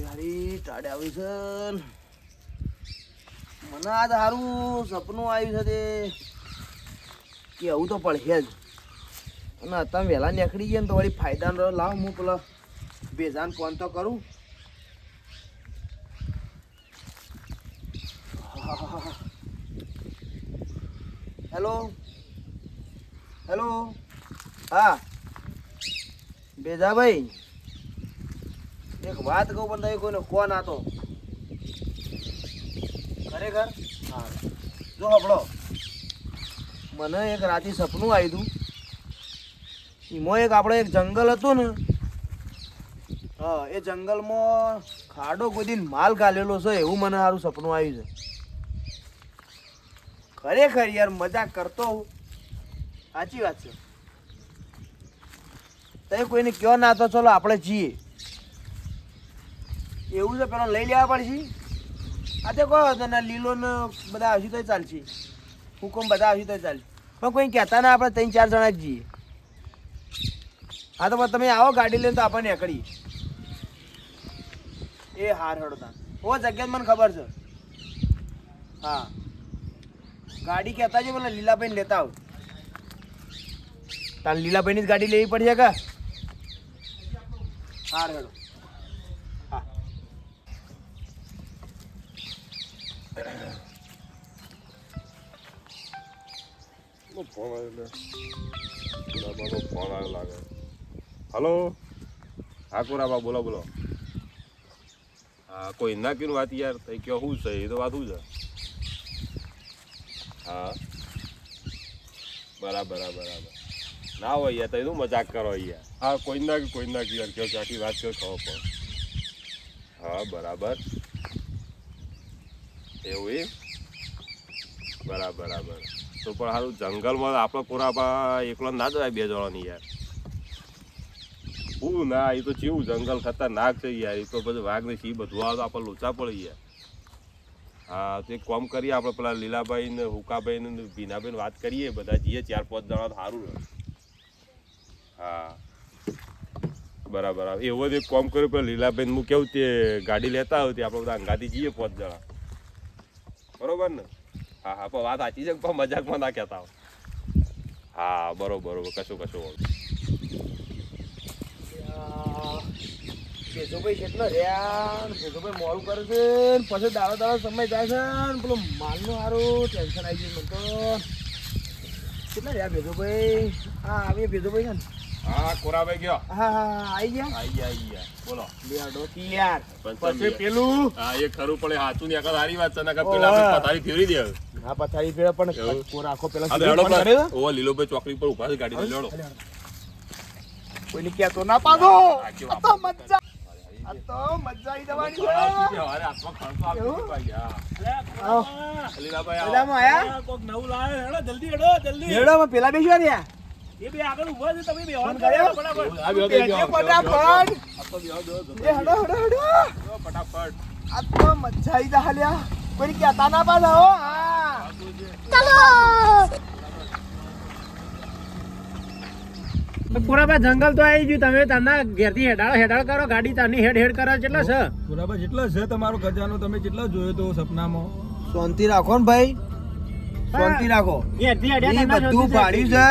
હારી ટાડે આવી છે મને આજ સારું સપનું આવ્યું છે તે કે આવું તો પડશે જ અને તમે વહેલા નીકળી ગયા ને તો વળી ફાયદા લાવ હું પેલા ભેજાન ફોન તો કરું. હેલો હેલો હા ભેજાભાઈ એક વાત કહું પણ તમે કોઈનો ફોન આતો ખરેખર હા જો હબળો મને એક રાતે સપનું આવ્યું હતું એમાં એક આપણે એક જંગલ હતું ને હા એ જંગલમાં ખાડો કોઈ દિન માલ ગાલેલો છે એવું મને સારું સપનું આવ્યું છે ખરેખર યાર મજાક કરતો હું સાચી વાત છે તમે કોઈને કયો ના તો ચલો આપણે જઈએ એવું છે પેલો લઈ લેવા પડશે આ તો કહો હતો ને લીલો ને બધા આવશે તો ચાલશે હુકમ બધા આવશે તો ચાલશે પણ કોઈ કહેતા ના આપણે 3-4 જણા જ જઈએ. હા તો તમે આવો ગાડી લઈને તો આપણને નીકળીએ એ હાર હડતા ઓ જગ્યા મને ખબર છે હા ગાડી કહેતા છે પેલા લીલાભાઈને લેતા આવ તાર લીલાભાઈની જ ગાડી લેવી પડશે કે હાર હેડો હા ફોન આવ્યો લાગે. હલો હા કોરાબા બોલો બોલો. હા કોઈ ના કીધું વાત યાર થઈ કયો શું છે એ તો વાત શું છે. હા બરાબર બરાબર ના હોય યાર તો શું મજાક કરો યાર. હા કોઈ ના યાર કયો આખી વાત કયો ખબર પડે. હા બરાબર એવું એ બરાબર તો પણ સારું જંગલમાં આપણો કોરાબા એકલો ના જવાય બે જણાની યાર. હું ના એ તો કેવું જંગલ ખતરનાક છે યાર. એ તો બધું વાઘ ને સિંહ બધું આવે તો આપણે લોચા પડી યાર. હા તો એક કામ કરીએ આપણે પેલા લીલાભાઈ ને હુકાભાઈ ને ભીનાભાઈ વાત કરીએ બધા જઈએ 4-5 જણા સારું રહે. હા બરાબર એવો જ એક કામ કર્યું પેલા લીલાભાઈ હું કેવું તે ગાડી લેતા હોય તે આપણે બધા અંગાથી જઈએ 5 જણા બરોબર ને. હા હા પણ વાત સાચી છે પણ મજાકમાં ના કહેતા હોય. હા બરોબર કશું ભેજોભાઈ કેટલો રહ્યા ભેજોભાઈ મોડું કરે છે પછી દાડો સમય જાય છે ને પેલો માલનું સારું ટેન્શન આવી ગયું મને તો કેટલા રહ્યા ભેજોભાઈ. હા આવીએ ભેજોભાઈ છે ને. હા કોરાભાઈ ગયો. હા આવી ગયા બોલો લેડો યાર પછી પેલું હા એ ખરું પડે સાચું ને સારી વાત છે ને પેલા આપણે પથારી ફેરવી દે. હા પથારી ફેર પણ કોર આખો પેલા ઓ લીલોભાઈ ચોકડી પર ઉભા છે ગાડી લઈ લેડો. કોઈને કહેતો ના પાડો આ તો મજા આવી જવાની છે. અરે આત્મા ખર્ચો લીલાભાઈ પેલા બેસ્યો ને એ બે આગળ ઉભા છે તમે બે ફોન કર્યો ફટાફટ આ તો મજા આવી જા હાલ્યા કોઈ કહેતા ના પાડો હા પુરાબા જંગલ તો આવી ગયું તમે તના ઘેરથી હેડાળ કરો ગાડી તાની હેડ કરો કેટલા છે પુરાબા જેટલા છે તમારો ખજાનો તમે કેટલા જોયો તો સપનામાં. શાંતિ રાખો ને ભાઈ શાંતિ રાખો ઘેરથી એ બધું પાડ્યું છે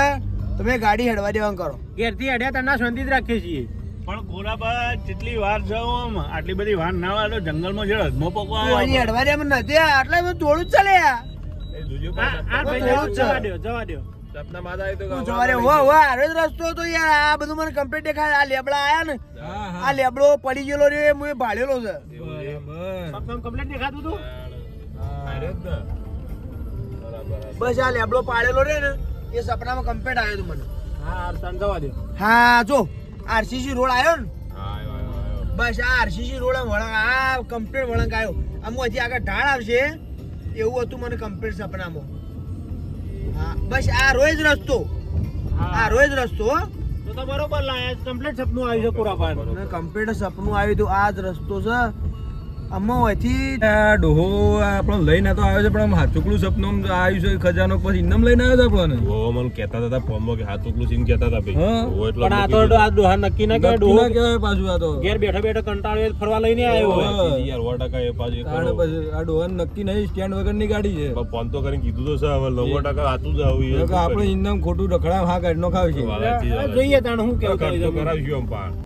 તમે ગાડી હેડવા દેવાનું કરો. ઘેરથી હેડ્યા તના શાંતિ જ રાખીએ છીએ પણ ગોરાબા જેટલી વાર જાઓ આટલી બધી વાર ના વાળો જંગલમાં જે હદમો પકવા હેડવા દે નથી આટલા બધું થોડું જ ચાલે જવા દો સપના માદા આવી તો સવારે આરો જ રસ્તો હતો યાર. આ બધું મને કમ્પ્લીટ દેખાય. આ લેબડા આયા ને આ લેબડો પડી ગયેલો રે હું ભાળેલો છે સપનામાં કમ્પ્લીટ દેખાતું હતું બસ આ લેબડો પાડેલો રે ને એ સપનામાં કમ્પ્લીટ આવ્યો હતું મને. હા જવા દો હા જો આરસીસી રોડ આવ્યો ને બસ આ આરસીસી રોડ વળંગ આ કમ્પ્લીટ વળંગ આવ્યો. આમ હજી આગળ ઢાળ આવશે એવું હતું મને કમ્પ્લીટ સપનામાં. હા બસ આ રોજ રસ્તો તો બરોબર લાયા કમ્પ્લીટ સપનું આવ્યું છે પુરાબા કમ્પ્લીટ સપનું આવ્યું હતું. આ જ રસ્તો છે આમાં હોયથી આ ડોહો આપણો લઈને તો આવ્યો છે પણ આમ હાચુકલું સપનું આવ્યું છે ખજાનો પછી ઇન્નમ લઈને આવ્યો છે આપણને ઓ મને કહેતા હતા ફોનમાં કે હાથ ઉકલું સીન કહેતા હતા ભાઈ હા. ઓ એટલે પણ આ તો આ ડોહા નક્કી ના કહેવાય. નક્કી ના ડોહો કહેવાય પાછું આ તો ઘેર બેઠો બેઠો કંટાળ્યો હોય ફરવા લઈને આવ્યો હોય. યાર 100% એ પાછું એ તાણે કરો. પછી આ ડોહા નક્કી નહીં સ્ટેન્ડ વગરની ગાડી છે પણ ફોન તો કરીને કીધું તો છે હવે 90% હાથું જ આવ્યું એટલે કે આપણે ઇન્નમ ખોટું રખડા હા કાઢ નો ખાવ છે આ જોઈએ તાણ હું કેવું ખર્ચો થાય છે. કરાવશું આમ પણ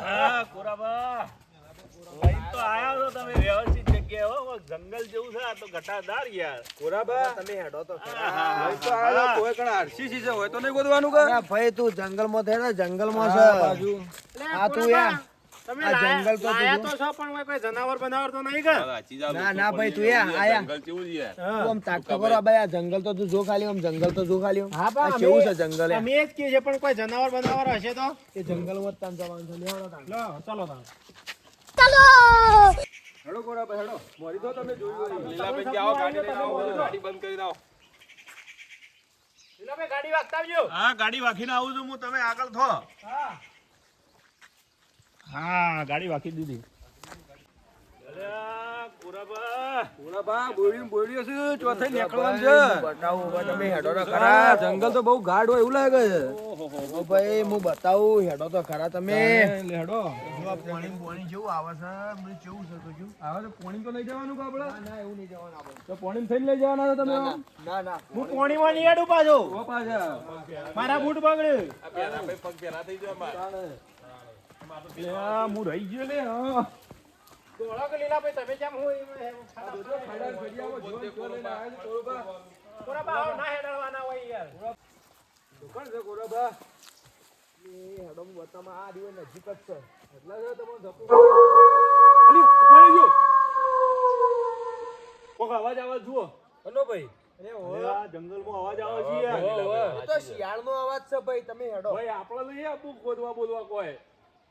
હા, કોરાબા. લઈને તો આયા છો તમે વ્યવસ્થિત જગ્યાએ હો. જંગલ જેવું છે આ તો ઘટાદાર યાર. કોરાબા તમે હેડો તો લઈ તો આવ્યો કોઈ કણ આરસીસી છે હોય તો નહીં ગોદવાનું કે અરે ભાઈ તું જંગલમાં થયો ને જંગલમાં હા, છે બાજુ આ તું યા તમે આ જંગલ તો લાયા તું તો છો પણ કોઈ જનાવર બનાવર તો નહીં કે? સાચી જ આ ના, લોકો ના ભાઈ, પણ તું યા, આયા. જંગલ કેવું છે યાર તું આમ તાક તો કરો આ ભાઈ આ જંગલ તો તું જો ખાલી આમ જંગલ તો જો ખાલી આમ. હા, પણ આ કેવું અમે- છે જંગલ યાર? અમે એ જ કહીએ છીએ, પણ કોઈ જનાવર બનાવર હશે તો એ જંગલમાં જ તાન જવાનું છે લેવાનો તાન. લો ચાલો તાણ. હેડો કોરાબા હેડો મોરી તો તમે જોયું હોય. લીલાબેન કે આવો ગાડી લઈને આવો ગાડી બંધ કરી દો લીલાભાઈ, ગાડી વાગતા આવજો. હા, ગાડી વાગીને આવું છું હું. તમે આગળ થો. હા, ગાડી વાગી દીધી. અલ્યા, કોરાબા. કોરાબા બોલ્યો છે ચોથે નીકળવાનું ભાઈ, છે હું બતાવું ભાઈ, તમે હેડો તો ખરા ખરા. જંગલ તો બહુ ગાઢ હોય એવું લાગે છે ઓ ભાઈ હું બતાવું હેડો તો ખરા તમે. લે હેડો જો આ પાણી જેવું આવે છે બધું કેવું છે તો જો. આવે તો પોણી તો લઈ જવાનું કે આપણે ના, ના એવું નહીં જવાનું આપણે. તો પોણી થઈને લઈ જવાના છો તમે ના, ના, ના. હું પોણીમાં નહીં હેડું પાછો. ઓ પાછા મારા બૂટ બગડે. આ પેલા ભાઈ પગ પેલા થઈ જાય અમાર હું રહી ગયો લે. હા. દોડો કે લીલાભાઈ, તમે કેમ હોય કોરાબા, આવો, ના હેડાડવાના હોય યાર. દુકાન છે કોરાબા એ હેડો હું બતાવું આ દિવસ નજીક જ છે. એટલા છે તમારે ધપુ અલી, ઉભા રહેજો. કોક અવાજ આવે જુઓ. હલો ભાઈ અરે, આ જંગલમાં અવાજ આવે છે યાર. એ તો શિયાળનો અવાજ છે ભાઈ તમે હેડો. ભાઈ આપણે નહીં આપવું ખોદવા બોલવા કોઈ.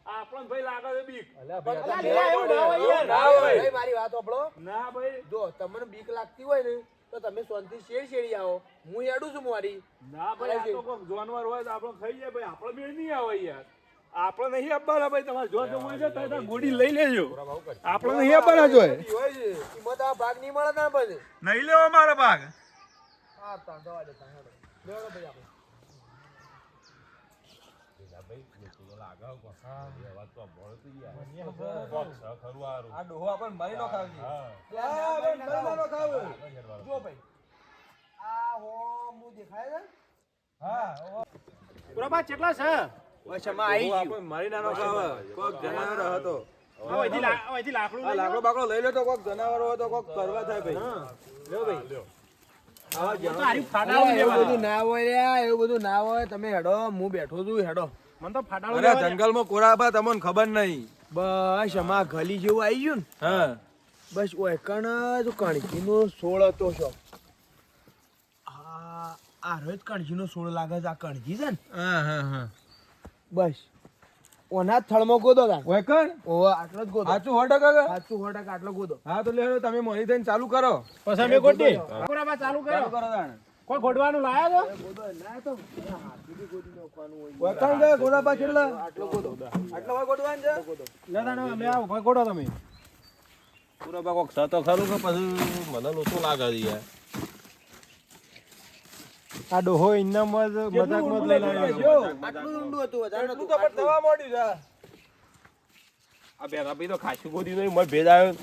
આપણને ભાઈ લાગે છે બીક. અલ્યા પણ ભાઈ તમે અલ્યા, એવું ના હોય યાર. ના હોય. ભાઈ મારી વાત સાંભળો. ના ભાઈ, જો તમને બીક લાગતી હોય ને તો તમે શાંતિ શેરી આવો. હું હેડું છું મારી. ના ભાઈ, આ તો કોક જાનવર હોય તો આપણે ખાઈ જાય ભાઈ. આપણે બે નહીં આવે યાર. આપણે નહીં આપવાના ભાઈ. તમારે જો જવું હોય તો તમે ગોળી લઈ લેજો. આપણે નહીં આપવાના જોઈએ. હોય છે. એમાં તો આ ભાગ નહીં મળે ના પછી. નહીં લેવા મારા ભાગ. હા તાન દવા દે તાન હેડો. લેવડો ભાઈ આપણે. આ ડોહો આપણને મારી નો ખાવજી જો ભાઈ આ હો હું દેખાય છે. હા બરાબર, કેટલા છે? ઓય શમા આવી ગયું. આપણને મારી નાનો ખાવે કોક જનાવર હતો અહીંથી લાકડું આ લઈ લાકડો લો. બાકડો લઈ લે તો કોક જનાવર હોય તો કોક કરવા થાય ભાઈ લ્યો ભાઈ તો હારી અલા, ફાટાવું એવું લેવાનું. બધું ના હોય લ્યા, એવું બધું ના હોય. તમે હેડો હું બેઠો છું હેડો. મને તો ફાટાવું અરે લેવા દે. જંગલમાં કોરાબા તમને ખબર નહીં બસ અમાર ગલી જેવું આવી ગયું ને હા બસ ઓય કણ જ કણકીનો સોળ હતો છો. આ રોજ કણજીનો સોળ લાગે છે. આ કણજી છે ને હા હા હા બસ ઓના જ થળમાં ગોદો તા. ઓય કણ ઓવા આટલો જ ગોદો. સાચું 100% સાચું 100% આટલો ગોદો. હા તો લે તમે મોરી થઈને ચાલુ કરો પછી અમે ગોટી. બરાબર, ચાલુ કરો. ચાલુ કરો તાણ કોઈ ખોડવાનું લાયા છો? ગોદો ના તો હાથીથી ગોદી નાખવાનું હોય. ઓય કણ ગયા કોરાબા કેટલા આટલો ગોદો. આટલા હોય ગોડવાન છે લે તાણે અમે આવો, કોઈ ગોઠો તમે. પૂરા કોક તો ખરું કે પછી મને લોચો લાગે છે યાર આ ડોહો ઇન્નામાં જ મજાકમાં જ લઈને આવ્યો. આટલું જ ઊંડું હતું વધારે એટલું નતું. તો પણ થવા માંડ્યું છે આ બેરા ભાઈ તો ખાસું ગોદી નહીં મને ભેજ આવ્યો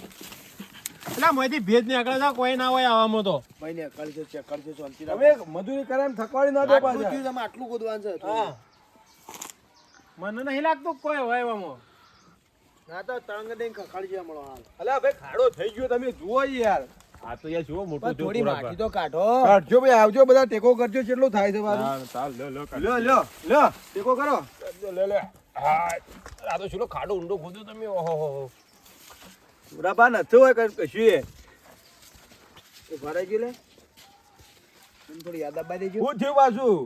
એટલે મોયથી ભેજ નીકળે છે, કોઈ ના હોય આવામાં તો. ભાઈ ને કરજો ચેક કરજો શાંતિ રાખો. તમે મજૂરી કરે એમ થકવાડી ના દો આટલું પાછા થયું તમે આટલું ગોદવાનું છે. હા. મને નહીં લાગતું કોઈ હોય એવામાં. ના તો તળંગ દઈને ખખાડી જેવા મળો હાલ. અલ્યા ભાઈ ખાડો થઈ ગયો તમે જુઓ યાર આ તો યાર જુઓ મોટું પણ થોડી માટી તો કાઢો. કાઢજો ભાઈ આવજો બધા ટેકો કરજો કેટલું થાય છે મારું ચાલ લ્યો લ્યો લ્યો લ્યો ટેકો કરો લે હા આ તો શું ખાડો ઊંડો ખોદ્યો તમે ઓહો બરાબર નથી હોય કશું ઉભા રહેજો લે મને થોડી યાદ આપવા દેજો શું થયું પાછું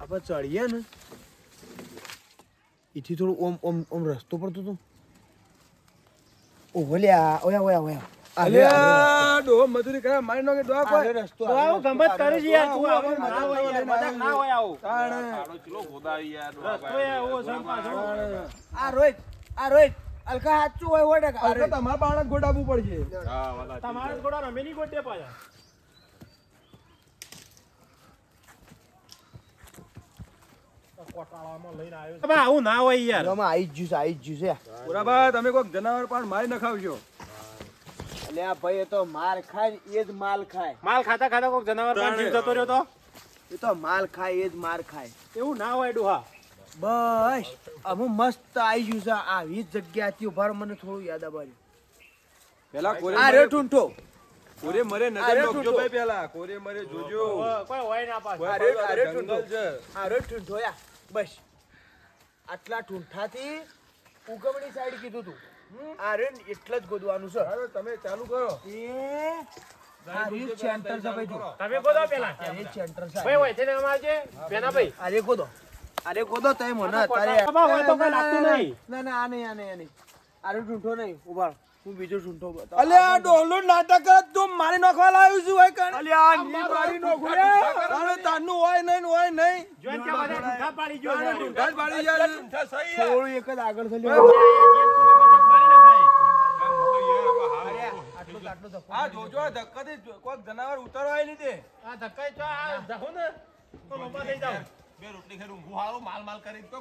આપણે ચડીએ ને એથી થોડું ઓમ ઓમ ઓમ રસ્તો પડતો તો ઓહો લ્યા ઓયા ઓયા ઓયા અલ્યા ડોહો મજૂરી કરે મારી નો કે ડોહા કોઈ રસ્તો આવું ગમત કરી છે યાર તું આવું ના હોય યાર મજાક ના હોય આવું આડો ચલો ગોદાવી યાર રસ્તો યાર એવો છે પાછો આ રોહિત અલકા સાચું હોય સો ટકા અરે તમારે પાણા ગોડાવવું પડશે હા વાલા તમારા ઘોડા રમે ની ગોટે પાછા કોટાળામાં લઈને આવ્યો છે આવું ના હોય યાર આમાં આવી જ જ્યુસ છે પુરાબા તમે કોઈક જનાવર પણ મારી નખાવજો અલ્યા ભાઈ એ તો માર ખાય એ જ માલ ખાય માલ ખાતા ખાતા કોઈક જનાવર પણ જીવ જતો રહ્યો તો એ તો માલ ખાય એ જ માર ખાય એવું ના હોય ડોહા બસ અમુક મસ્ત આવી ગયું છે આવી જ જગ્યાથી ઉભા રહો, મને થોડું યાદ આવ્યું પેલા કોરે આ રે ઠૂંઠો કોરે મરે નજર અરે નાખજો ઠૂંઠો. ભાઈ પેલા કોરે મરે જોજો કોઈ હોય ના પાછો અરે અરે જંગલ ઠૂંઠો છે આ રે ઠૂંઠો યા બસ આટલા ઠૂંઠાથી ઉગમણી સાઈડ કીધું તું આ રે એટલે જ ગોદવાનું છે હવે તમે ચાલુ કરો એ આ રીત સેન્ટર છે ભાઈ તું તમે ગોદો પેલા આ રીત સેન્ટર છે ભાઈ હોય છે ને અમારે બેના ભાઈ અરે ગોદો તય મને તારે આમાં હોય તો કઈ લાગતું નહીં. ના ના આ નહીં અરે ઠૂંઠો નહીં ઉભા રહો. હું બીજો ઠૂંઠો બતાવું. અલ્યા ડોલો નાટક કરે તું મારી નાખવા લાવ્યો છું ભાઈ કણ અલ્યા ની મારી નોખું લે. અરે તારનું હોય નહીં જોઈને ત્યાં બધા ઢૂંઢા પાડી ગયો છે. ઢાલ પાડી યાર થોડું એક જ આગળ થયું આ જોજો આ ધક્કાથી કોઈક જનાવર ઉતરવાય નહીં તે આ ધક્કાઈ ચો આ જાહો ને તો લોબા લઈ જાવ બે રોટલી ખાઈ ઊંઘું હારું માલ કરી તો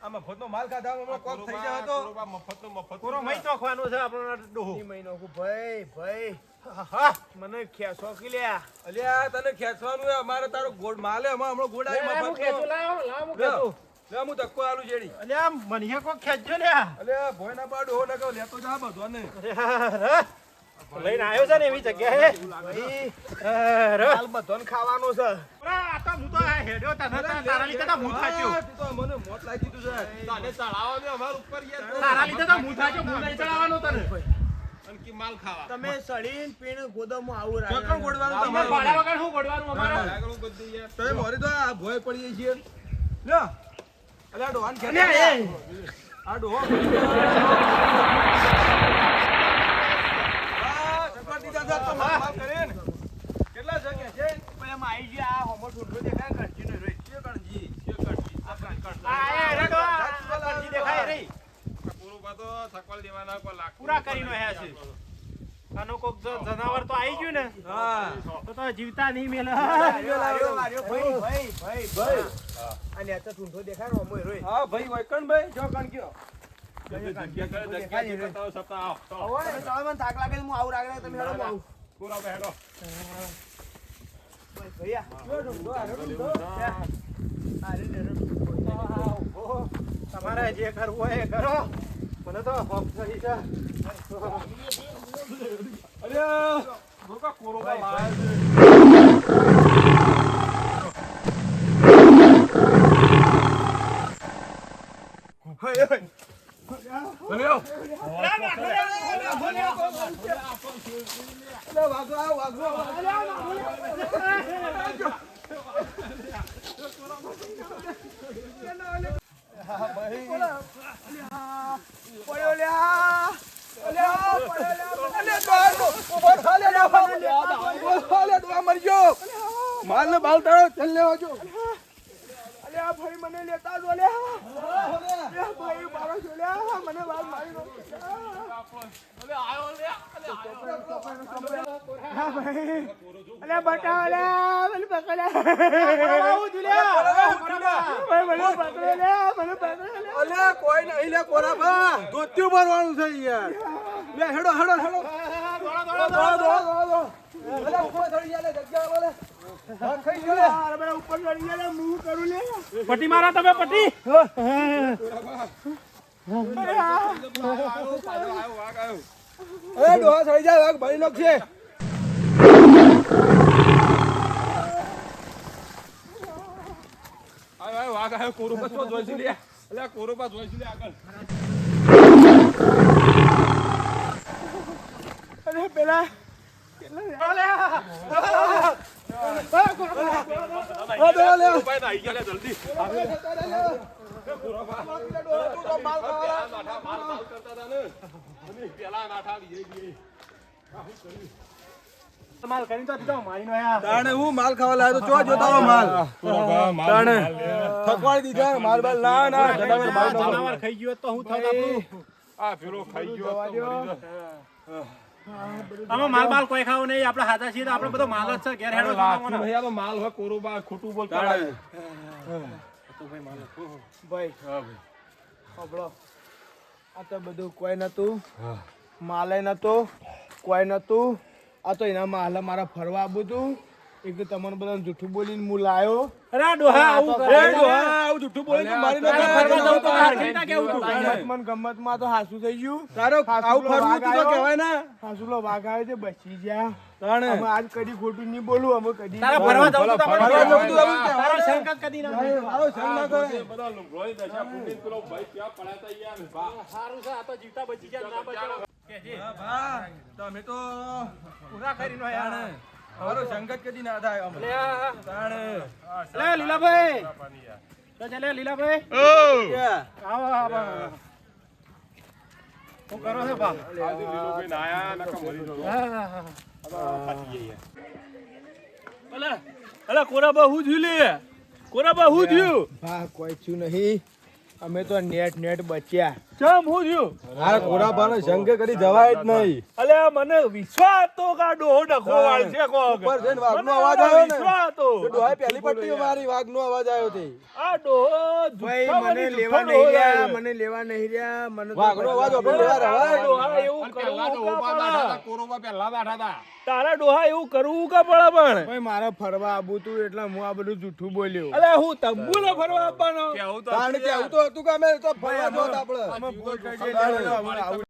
આ મફતનો માલ ખાધા હમણાં કોક થઈ જાય તો મફત પૂરો મહી ચોખવાનું છે આપણો ડોહો ની મહિનો કુ ભાઈ હા મને ખેસો કે લ્યા અલ્યા તને ખેંચવાનું હે અમારે તારો ગોળ માલે હમણાં ગોળ આવી હું મફતનો ખેંચું લાવો હું ખેંચું લે હું ધક્કો આલું જેડી અલે આ મને કોક ખેંચજો લ્યા અલ્યા ભોય ના પાડો હો નકો લેતો જા બધો ને લઈને આવ્યો છે ને એવી જગ્યાએ ભાઈ અરે હાલ બધોને ખાવાનો છે આ તો હું તો હેડ્યો તને તારા લીધે તો હું થાચ્યો તું તો મને મોત લાગી દીધું છે તને ચડાવો ને અમાર ઉપર યાર તારા લીધે તો હું થાચ્યો હું નહીં ચડાવવાનો તને અનકી માલ ખાવા તમે સડીન પીણ ગોદામમાં આવું ચોકણ ગોડવાનું અમે તમારે ભાડા વગર શું ગોડવાનું અમારે આગળ બધું યાર તમે મોરી તો આ ભોય પડીએ છીએ લ્યો અલ્યા ડોહાન ખેંચ અલ્યા, એ. આ ડોહો આ ચકર દીધા છે તો માલ કરે ને કેટલા જગ્યા છે ભાઈ એમાં આવી ગયા આ હોમો ઠૂંઠો દેખાય કરજીનો રોય કે કણજી આ એ રેડો આ કરજી દેખાય રે પૂરું પાતો થકવાલ દેવાના પર લાખ પૂરા કરીને હે છે આનો કોક જનાવર તો આવી ગયું ને હા તો જીવતા નહીં મેલે આર્યો ભાઈ અને આ તો ઠૂંઠો દેખાય હોમો રોય હા ભાઈ વૈકણ ભાઈ જો કણ કયો જગ્યા બતાવો સપ્તાહ આવો હવે તમે મને થાક લાગે છે, હું આવું રાગે તમે હેડો હું આવું પૂરા બેડો ભૈયા જો ઠૂંઠો આર્યો ઠૂંઠો તમારે જે કરવું હોય એ કરો મને તો હોપ થઈ છે અલ્યા ગોકા કોરોબા માર અલ્યા પડ્યો લ્યા માલ ને બાલ તાળો ચલ લેવા જો અલ્યા ભાઈ મને લેતા જો લ્યા ભાઈ મારો જો લ્યા મને વાત મારી નો અલ્યા બટા લ્યા મને પકડ્યા ભાઈ મને પકડે લ્યા મને પકડે અલ્યા કોઈ નહીં લે કોરાબા ધોત્યું ભરવાનું છે યાર લે હેડો અલ્યા ઉપર ચડી જા લે જગ્યા વાલે હા ખાઈ ગયો લે મને ઉપર ચડી ગયા લે હું કરું લે પટ્ટી મારા તમે પટ્ટી એ ડોહા ચડી જા વાગ ભરી લોક છે આયો વાગ આયો કોરોબા તો જોઈશું લે અલ્યા કોરોબા જોઈશું લે આગળ અરે પેલા આઈ ગયા લે જલ્દી માલ કરીને તો દીધો મારી નો યાર તાણે હું માલ ખાવા લાવ્યો તો ચો જોતા હો માલ તાણે થકવાડી દીધા માલ બાલ ના જનાવર ખાઈ ગયો તો હું થાત આપણું આ ફેરો ખાઈ ગયો આમાં માલ કોઈ ખાવ નહીં આપણે હાથા છીએ તો આપણે બધો માલ જ છે ઘેર હેડો માલ હોય કોરોબા ખોટું બોલતા ભાઈ સાંભળો આ તો બધું કોઈ નતું માલે નતો કોઈ નતું આ તો એના માલે મારા ફરવા આવું તું એક તો તમને બધાને જૂઠું બોલીને હું લાયો અરે ડોહા આવું એ ડોહા આવું જૂઠું બોલીને મારી નાખે. ફરવા જવું તો બહાર કઈ ના કેવું તું ગમતમાં તો હાસુ થઈ ગયું તારો આવું ફરવું તું તો કહેવાય ને હાસુલો વાઘ આવે છે બચી ગયા તાણે અમે આજ કદી ખોટું નહીં બોલું અમે કદી તારા ફરવા જવું તો ફરવા જવું તો તમે તારો શંકા કદી ના આવો સંગ ના કરે બધા લોહી દશા ફૂટીને પેલો ભાઈ ક્યાં પડ્યા તા યાર સારું છે આ તો જીવતા બચી ગયા ના બચાવો હા ભા તમે તો પૂરા કરીને યાર મારો સંગત કદી ના થાય અમે તાણે લે લીલાભાઈ તો ચાલે લીલાભાઈ આવો આવો હું કરો છો બા આજે લીલોભાઈ ના આયા નકા મરી ગયો અલા કોરાબા હું થયું લે કોરાબા હું થયું ભા કોઈ થયું નહીં અમે તો નેટ બચ્યા ચમ હું થયું આ કોરાબાનો સંગ કરી જવાય જ નહીં અલે મને વિશ્વાસ તો કા ડોહો ડખો વાળ છે કો ઉપર જઈને વાઘનો અવાજ આવ્યો ને વિશ્વાસ તો તો ડોહાએ પહેલી પટ્ટીઓ મારી વાઘનો અવાજ આવ્યો તે આ ડોહો ભાઈ જુઠ્ઠો મને બની લેવા જુઠ્ઠો નહીં ડોહો રહ્યા મને લેવા નહીં રહ્યા મને તો વાઘનો અવાજ આપણે લેવા રવાય ડોહા એવું કરવું કા પડે કોરોબા પહેલા બેઠા હતા તારા ડોહા એવું કરવું કા પડે પણ ભાઈ મારે ફરવા આવું તું એટલે હું આ બધું જૂઠું બોલ્યો અલે હું તંબુને ફરવા આપવાનો તાણ કે આવું તો હતું કે અમે તો ફરવા જોત આપણે અમે ભૂલ કરી દીધી. હવે આવું